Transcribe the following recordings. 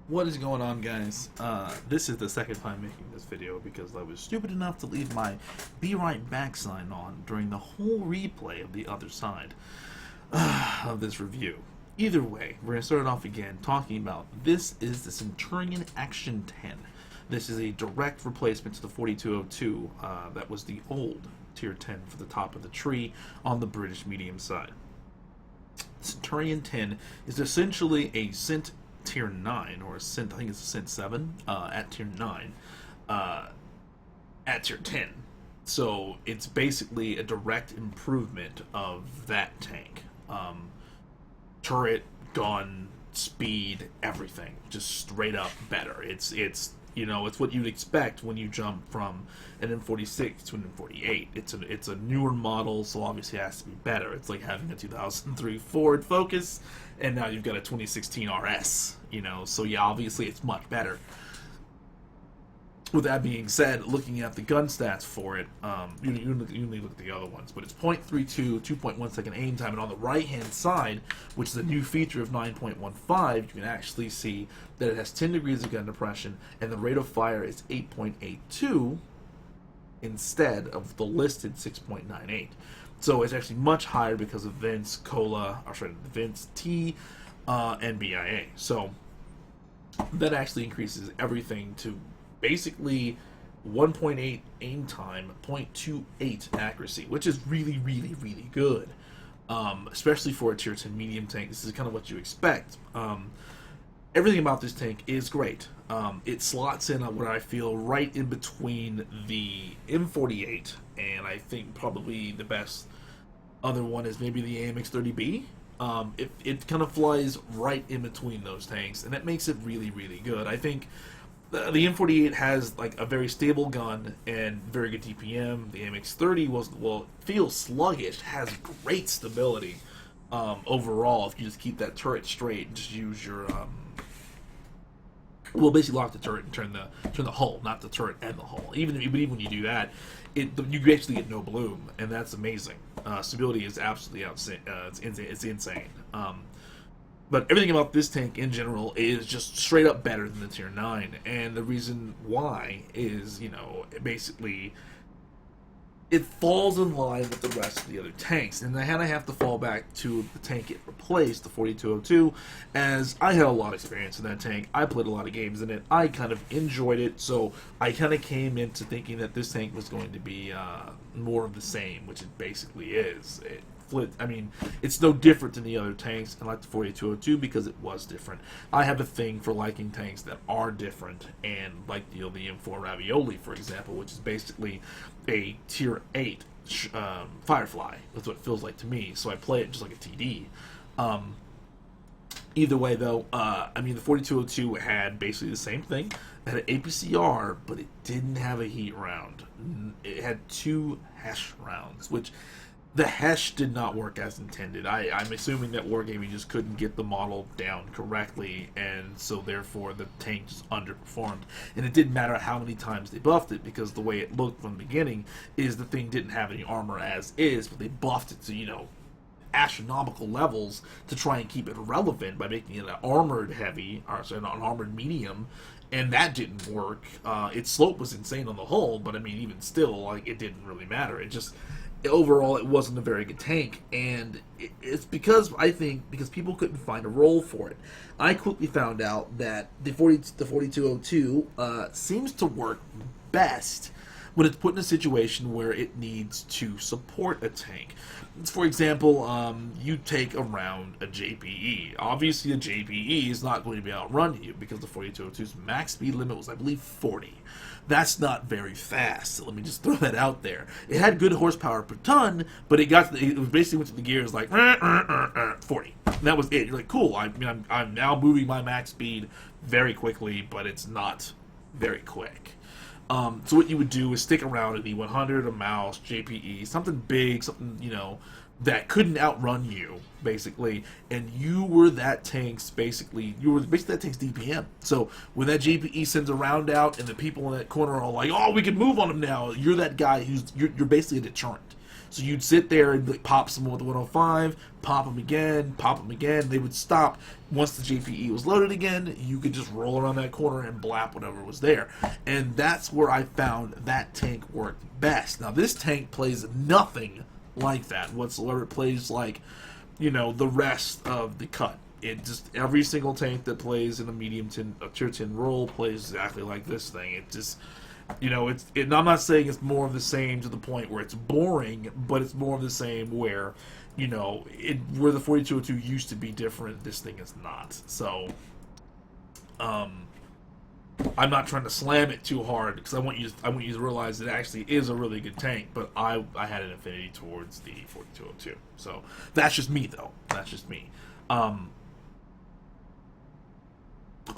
What is going on, guys? This is the second time making this video because I was stupid enough to leave my "Be Right Back" sign on during the whole replay of the other side of this review. Either way, we're going to start it off again talking about this is the Centurion Action 10. This is a direct replacement to the 4202 that was the old Tier 10 for the top of the tree on the British medium side. Centurion 10 is essentially a Cent Tier 9, or a Cent, I think it's a Cent 7, at Tier 9, at Tier 10. So it's basically a direct improvement of that tank. Turret, gun, speed, everything. Just straight up better. It's what you'd expect when you jump from an M46 to an M48. It's a newer model, so obviously it has to be better. It's like having a 2003 Ford Focus, and now you've got a 2016 RS. So yeah, obviously it's much better. With that being said, looking at the gun stats for it, you only look at the other ones, but it's .32, 2.1 second aim time, and on the right-hand side, which is a new feature of 9.15, you can actually see that it has 10 degrees of gun depression, and the rate of fire is 8.82 instead of the listed 6.98. So it's actually much higher because of Vince, Vince T, and BIA. So that actually increases everything to basically 1.8 aim time, 0.28 accuracy, which is really, really, really good. Especially for a Tier 10 medium tank, this is kind of what you expect. Everything about this tank is great. It slots in what I feel right in between the M48, and I think probably the best other one is maybe the AMX-30B. It kind of flies right in between those tanks, and that makes it really, really good. I think the M48 has like a very stable gun and very good DPM. The MX-30 feels sluggish, has great stability overall. If you just keep that turret straight and just use your basically lock the turret and turn the hull, not the turret and the hull. Even when you do that, you actually get no bloom, and that's amazing. Stability is absolutely it's insane. But everything about this tank in general is just straight up better than the Tier 9. And the reason why is, basically, it falls in line with the rest of the other tanks. And I have to fall back to the tank it replaced, the 4202, as I had a lot of experience in that tank. I played a lot of games in it. I kind of enjoyed it, so I kind of came into thinking that this tank was going to be more of the same, which it basically is. It's no different than the other tanks, and like the 4202 because it was different. I have a thing for liking tanks that are different, and like the M4 Ravioli, for example, which is basically a Tier 8 Firefly. That's what it feels like to me, so I play it just like a TD. Either way, though, the 4202 had basically the same thing. It had an APCR, but it didn't have a heat round. It had 2 Hesh rounds, which the Hesh did not work as intended. I'm assuming that Wargaming just couldn't get the model down correctly, and so therefore the tank just underperformed. And it didn't matter how many times they buffed it, because the way it looked from the beginning is the thing didn't have any armor as is, but they buffed it to, astronomical levels to try and keep it relevant by making it an armored heavy, or sorry, not an armored medium, and that didn't work. Its slope was insane on the hull, but even still, it didn't really matter. Overall, it wasn't a very good tank, and it's because people couldn't find a role for it. I quickly found out that the 4202 seems to work best when it's put in a situation where it needs to support a tank. For example, you take around a JPE. Obviously, a JPE is not going to be outrun you because the 4202's max speed limit was, I believe, 40. That's not very fast, so let me just throw that out there. It had good horsepower per ton, but it basically went to the gears like 40. And that was it. You're like, cool. I'm now moving my max speed very quickly, but it's not very quick. So what you would do is stick around an E100, a Mouse, JPE, something big, something, that couldn't outrun you, basically, and you were that tank's that tank's DPM. So when that JPE sends a round out and the people in that corner are all like, oh, we can move on him now, you're that guy you're basically a deterrent. So you'd sit there and like, pop someone with the 105, pop them again, pop them again. They would stop. Once the JPE was loaded again, you could just roll around that corner and blap whatever was there. And that's where I found that tank worked best. Now, this tank plays nothing like that whatsoever. It plays like, the rest of the cut. It just, every single tank that plays in a tier 10 role plays exactly like this thing. It just, I'm not saying it's more of the same to the point where it's boring, but it's more of the same where, where the 4202 used to be different, this thing is not. So, I'm not trying to slam it too hard because I want you to realize it actually is a really good tank. But I had an affinity towards the 4202. So that's just me, though. That's just me.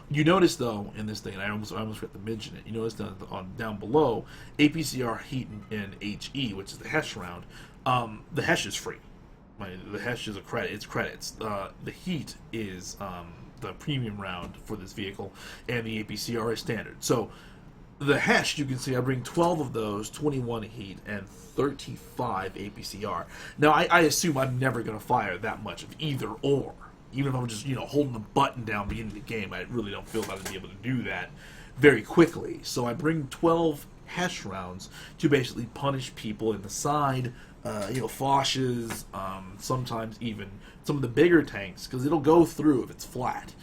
You notice though in this thing, and I almost forgot to mention it. You notice down below, APCR, heat, and HE, which is the Hesh round. The Hesh is free. The Hesh is a credit. It's credits. The heat is the premium round for this vehicle, and the APCR is standard. So the Hesh, you can see I bring 12 of those, 21 heat, and 35 APCR. Now I assume I'm never going to fire that much of either or. Even if I'm just, holding the button down beginning of the game, I really don't feel that I'd be able to do that very quickly. So I bring 12 Hesh rounds to basically punish people in the side, Foshes, sometimes even some of the bigger tanks, because it'll go through if it's flat.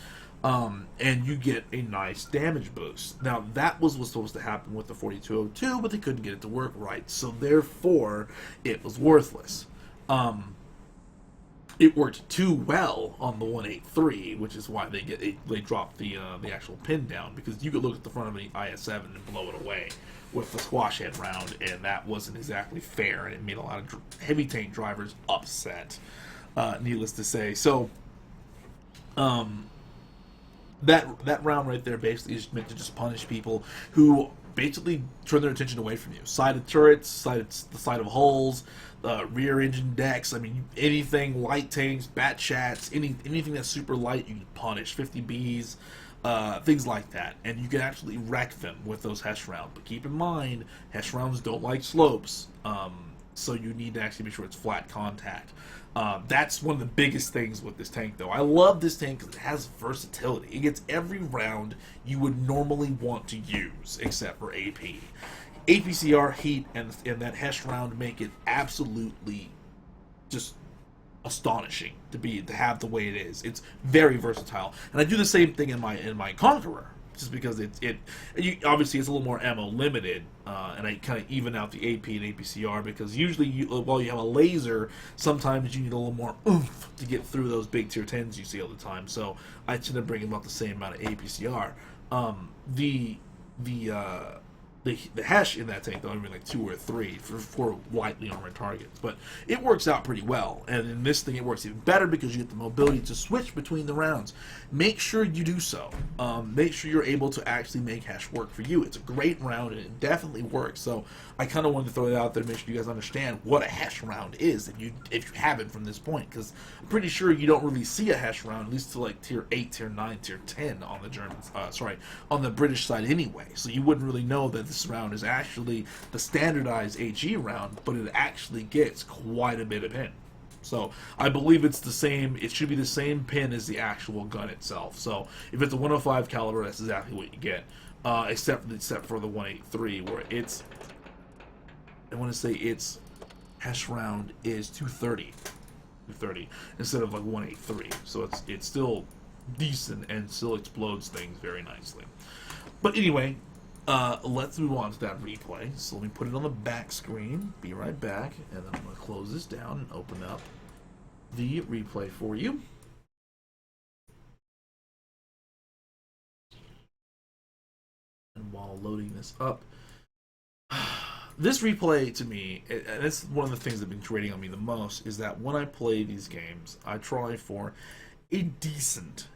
And you get a nice damage boost. Now, that was what's supposed to happen with the 4202, but they couldn't get it to work right, so therefore, it was worthless. It worked too well on the 183, which is why they dropped the actual pin down, because you could look at the front of the IS-7 and blow it away with the squash head round, and that wasn't exactly fair, and it made a lot of heavy tank drivers upset, needless to say. So, that round right there basically is meant to just punish people who basically turn their attention away from you. Side of turrets, the side of hulls, rear engine decks. I mean, anything, light tanks, bat chats, anything that's super light, you can punish. 50Bs, things like that. And you can actually wreck them with those Hesh rounds. But keep in mind, Hesh rounds don't like slopes, so you need to actually make sure it's flat contact. That's one of the biggest things with this tank, though. I love this tank because it has versatility. It gets every round you would normally want to use, except for AP. APCR, heat, and that Hesh round make it absolutely just astonishing to have the way it is. It's very versatile, and I do the same thing in my Conqueror, just because obviously it's a little more ammo limited, and I kind of even out the AP and APCR, because usually while you have a laser, sometimes you need a little more oomph to get through those big tier 10s you see all the time. So I tend to bring about the same amount of APCR. The Hesh in that tank, though, I mean like 2 or 3 for lightly armored targets. But it works out pretty well. And in this thing, it works even better because you get the mobility to switch between the rounds. Make sure you do so. Make sure you're able to actually make Hesh work for you. It's a great round, and it definitely works. So I kind of wanted to throw it out there to make sure you guys understand what a Hesh round is, if you haven't from this point. Because I'm pretty sure you don't really see a Hesh round, at least to like tier 8, tier 9, tier 10 on the on the British side anyway. So you wouldn't really know that this round is actually the standardized HE round, but it actually gets quite a bit of pin. So I believe it's the same. It should be the same pin as the actual gun itself. So if it's a 105 caliber, that's exactly what you get, except for the 183, where it's, I want to say its Hesh round is 230 instead of like 183. So it's still decent and still explodes things very nicely. But anyway, let's move on to that replay. So let me put it on the back screen. Be right back, and then I'm going to close this down and open up the replay for you. And while loading this up, this replay to me, and it's one of the things that's been grating on me the most, is that when I play these games, I try for a decent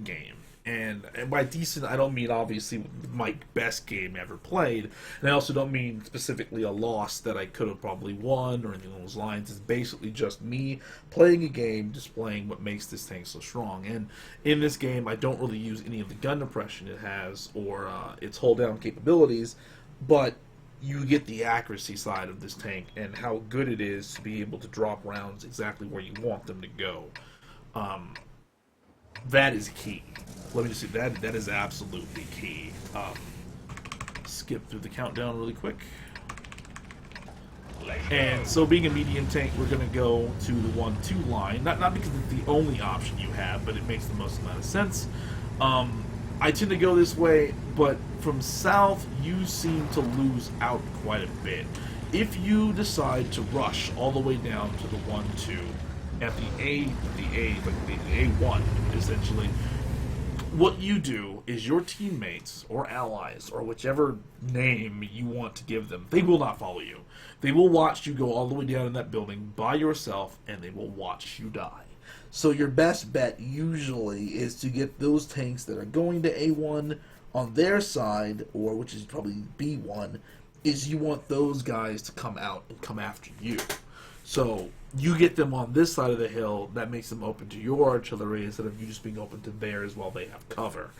game. And by decent, I don't mean obviously my best game ever played, and I also don't mean specifically a loss that I could have probably won or anything along those lines. It's basically just me playing a game, displaying what makes this tank so strong. And in this game, I don't really use any of the gun depression it has or its hold down capabilities, but you get the accuracy side of this tank and how good it is to be able to drop rounds exactly where you want them to go. That is key. Let me just say that is absolutely key. Skip through the countdown really quick. And so being a medium tank, we're going to go to the 1-2 line. Not because it's the only option you have, but it makes the most amount of sense. I tend to go this way, but from south, you seem to lose out quite a bit. If you decide to rush all the way down to the 1-2 at the A1, essentially, what you do is your teammates or allies or whichever name you want to give them, they will not follow you. They will watch you go all the way down in that building by yourself, and they will watch you die. So your best bet usually is to get those tanks that are going to A1 on their side, or which is probably B1, is you want those guys to come out and come after you. So you get them on this side of the hill, that makes them open to your artillery instead of you just being open to theirs while they have cover.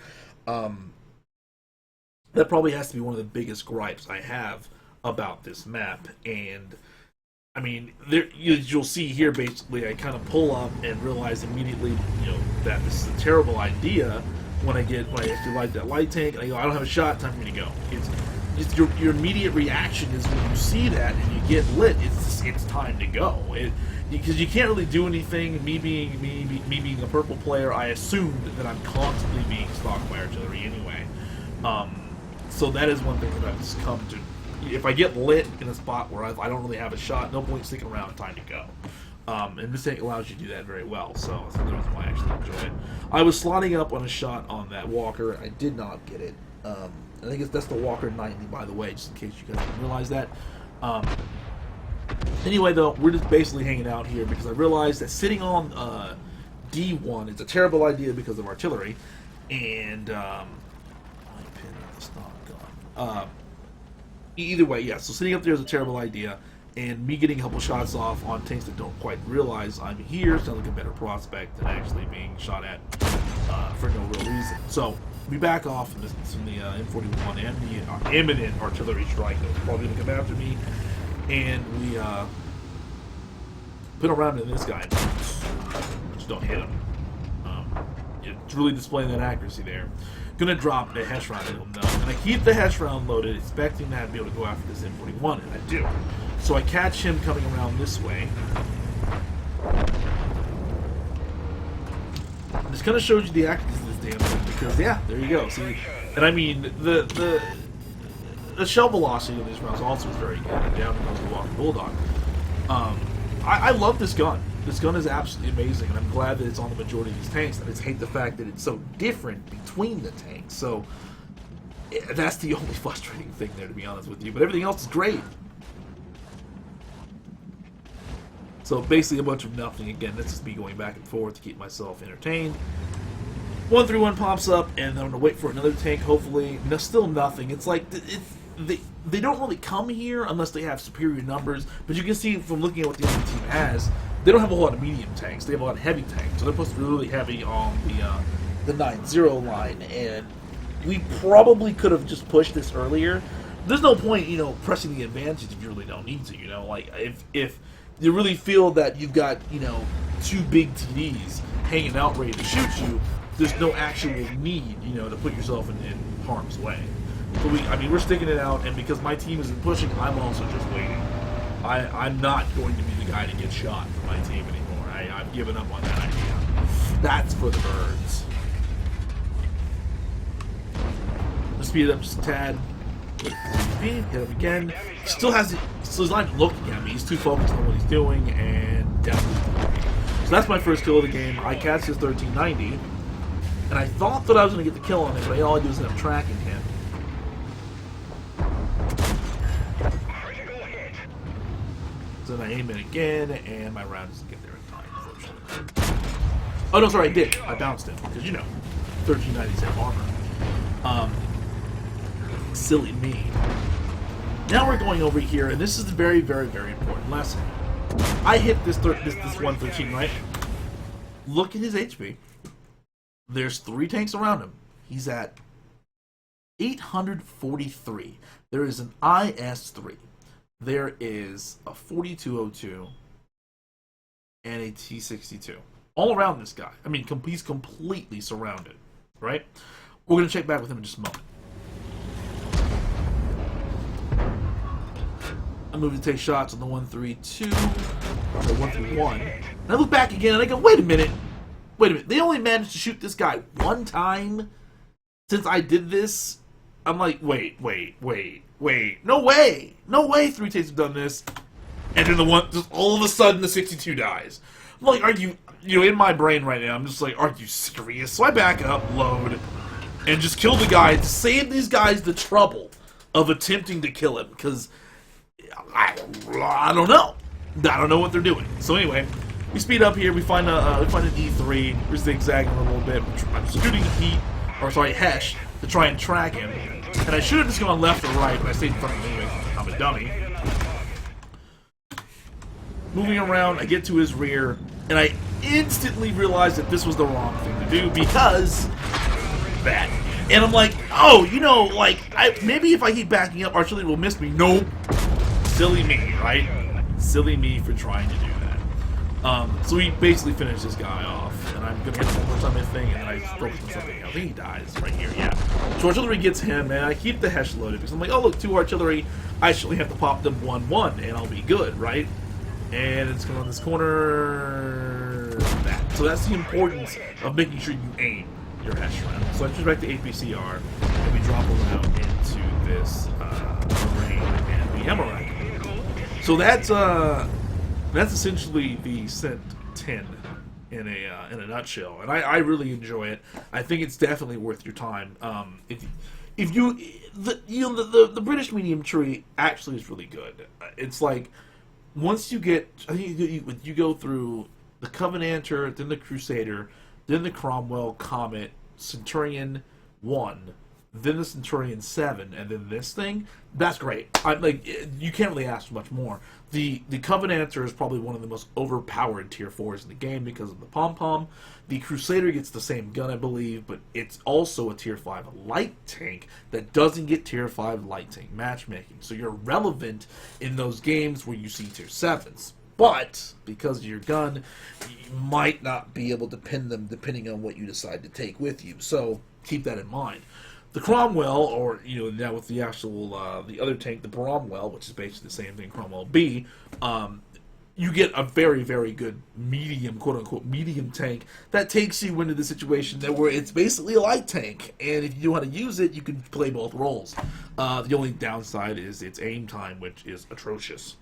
That probably has to be one of the biggest gripes I have about this map. And I mean, you'll see here, basically, I kind of pull up and realize immediately, that this is a terrible idea when I have to light that light tank. And I go, I don't have a shot, time for me to go. It's your immediate reaction is when you see that and you get lit, it's time to go. Because you can't really do anything. Me being a purple player, I assumed that I'm constantly being stalked by artillery anyway. So that is one thing that I've just come to. If I get lit in a spot where I don't really have a shot, no point sticking around, time to go. And this tank allows you to do that very well, so that's the reason why I actually enjoy it. I was slotting up on a shot on that Walker. I did not get it. I think that's the Walker 90, by the way, just in case you guys didn't realize that. Anyway, though, we're just basically hanging out here because I realized that sitting on D1 is a terrible idea because of artillery. And my pin is not gone. Either way, yeah, so sitting up there is a terrible idea, and me getting a couple shots off on tanks that don't quite realize I'm here sounds like a better prospect than actually being shot at for no real reason. So we back off from the M41 and the imminent artillery strike that was probably going to come after me, and we put around in this guy. Just don't hit him. It's really displaying that accuracy there. Gonna drop a Hesh round at him though, and I keep the Hesh round loaded, expecting that to be able to go after this M41, and I do. So I catch him coming around this way. This kind of shows you the accuracy of this damn thing, because yeah, there you go. See, and I mean the shell velocity of these rounds also is very good. And down goes the Walker Bulldog. I love this gun. This gun is absolutely amazing, and I'm glad that it's on the majority of these tanks. I just hate the fact that it's so different between the tanks. So that's the only frustrating thing there, to be honest with you. But everything else is great. So basically a bunch of nothing. Again, this is me going back and forth to keep myself entertained. 131 pops up, and I'm going to wait for another tank, hopefully. No, still nothing. It's like, they don't really come here unless they have superior numbers. But you can see from looking at what the other team has, they don't have a whole lot of medium tanks. They have a lot of heavy tanks. So they're supposed to be really heavy on the 9-0 line. And we probably could have just pushed this earlier. There's no point, pressing the advantage if you really don't need to. Like, if you really feel that you've got, two big TDs hanging out ready to shoot you, there's no actual need, to put yourself in harm's way. But we're sticking it out, and because my team isn't pushing, I'm also just waiting. I'm not going to be the guy to get shot for my team anymore. I've given up on that idea. That's for the birds. Let's speed it up just a tad. Hit him again. He's not even looking at me. He's too focused on what he's doing, and down. So that's my first kill of the game. I catch his 1390, and I thought that I was going to get the kill on him, but all I do is end up tracking him. So then I aim it again, and my round doesn't get there in time, unfortunately. Oh, no, sorry, I did. I bounced him, because, 1390's armor. Silly me. Now we're going over here, and this is a very, very, very important lesson. I hit this 113, right? Look at his HP. There's 3 tanks around him. He's at 843. There is an IS-3. There is a 4202 and a T-62. All around this guy. I mean, he's completely surrounded, right? We're going to check back with him in just a moment. I move to take shots on the 132, or the 131. And I look back again and I go, wait a minute. They only managed to shoot this guy one time since I did this? I'm like, wait. No way 3 takes have done this. And then just all of a sudden the 62 dies. I'm like, are you in my brain right now, I'm just like, are you serious? So I back up, load, and just kill the guy to save these guys the trouble of attempting to kill him, because I don't know. I don't know what they're doing. So anyway, we speed up here, we find an E3, we're zigzagging a little bit, I'm shooting Hesh to try and track him. And I should have just gone left or right, but I stayed in front of him anyway. I'm a dummy. Moving around, I get to his rear, and I instantly realized that this was the wrong thing to do because that. And I'm like, oh, maybe if I keep backing up, artillery will miss me. Nope. Silly me, right? Silly me for trying to do that. So we basically finished this guy off, and I'm gonna hit him one more time, I think, and then I focus on something else. I think he dies right here, yeah. So artillery gets him, and I keep the Hesh loaded because I'm like, oh look, 2 artillery. I should only have to pop them 1-1, and I'll be good, right? And it's going on this corner. So that's the importance of making sure you aim your Hesh round. So I choose back to APCR, and we drop around into this terrain, and we hammer rack. So that's essentially the Cent 10 in a nutshell, and I really enjoy it. I think it's definitely worth your time. The British medium tree actually is really good. It's like, once you get, I think you go through the Covenanter, then the Crusader, then the Cromwell, Comet, Centurion 1, then the Centurion 7, and then this thing. That's great. You can't really ask for much more. The Covenanter is probably one of the most overpowered tier 4s in the game because of the pom-pom. The Crusader gets the same gun, I believe, but it's also a tier 5 light tank that doesn't get tier 5 light tank matchmaking. So you're relevant in those games where you see tier 7s. But because of your gun, you might not be able to pin them depending on what you decide to take with you. So keep that in mind. The Cromwell, or now with the actual the other tank, the Bromwell, which is basically the same thing, Cromwell B, you get a very, very good medium, quote unquote, medium tank that takes you into the situation where it's basically a light tank, and if you know how to use it, you can play both roles. The only downside is its aim time, which is atrocious.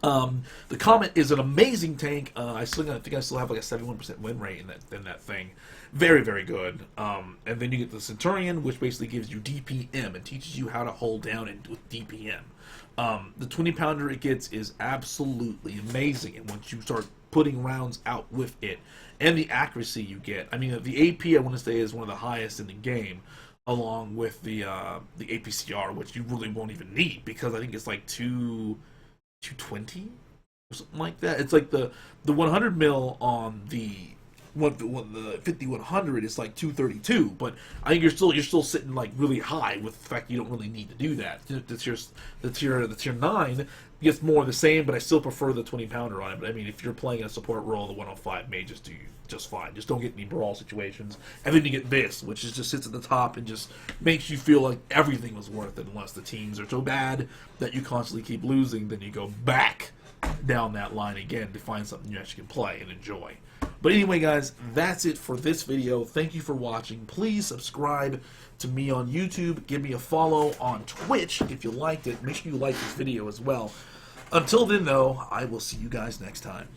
The Comet is an amazing tank. I think I still have like a 71% win rate in that thing. Very, very good. And then you get the Centurion, which basically gives you DPM and teaches you how to hold down with DPM. The 20-pounder it gets is absolutely amazing, and once you start putting rounds out with it, and the accuracy you get, I mean, the AP I want to say is one of the highest in the game, along with the APCR, which you really won't even need because I think it's like 220 or something like that. It's like the 100 mil on the 5100 is like 232, but I think you're still sitting like really high with the fact you don't really need to do that. The tier 9 gets more of the same, but I still prefer the 20-pounder on it. But I mean, if you're playing a support role, the 105 may just do just fine. Just don't get any brawl situations, and then you get this, which just sits at the top and just makes you feel like everything was worth it, unless the teams are so bad that you constantly keep losing. Then you go back down that line again to find something you actually can play and enjoy. But anyway, guys, that's it for this video. Thank you for watching. Please subscribe to me on YouTube. Give me a follow on Twitch if you liked it. Make sure you like this video as well. Until then, though, I will see you guys next time.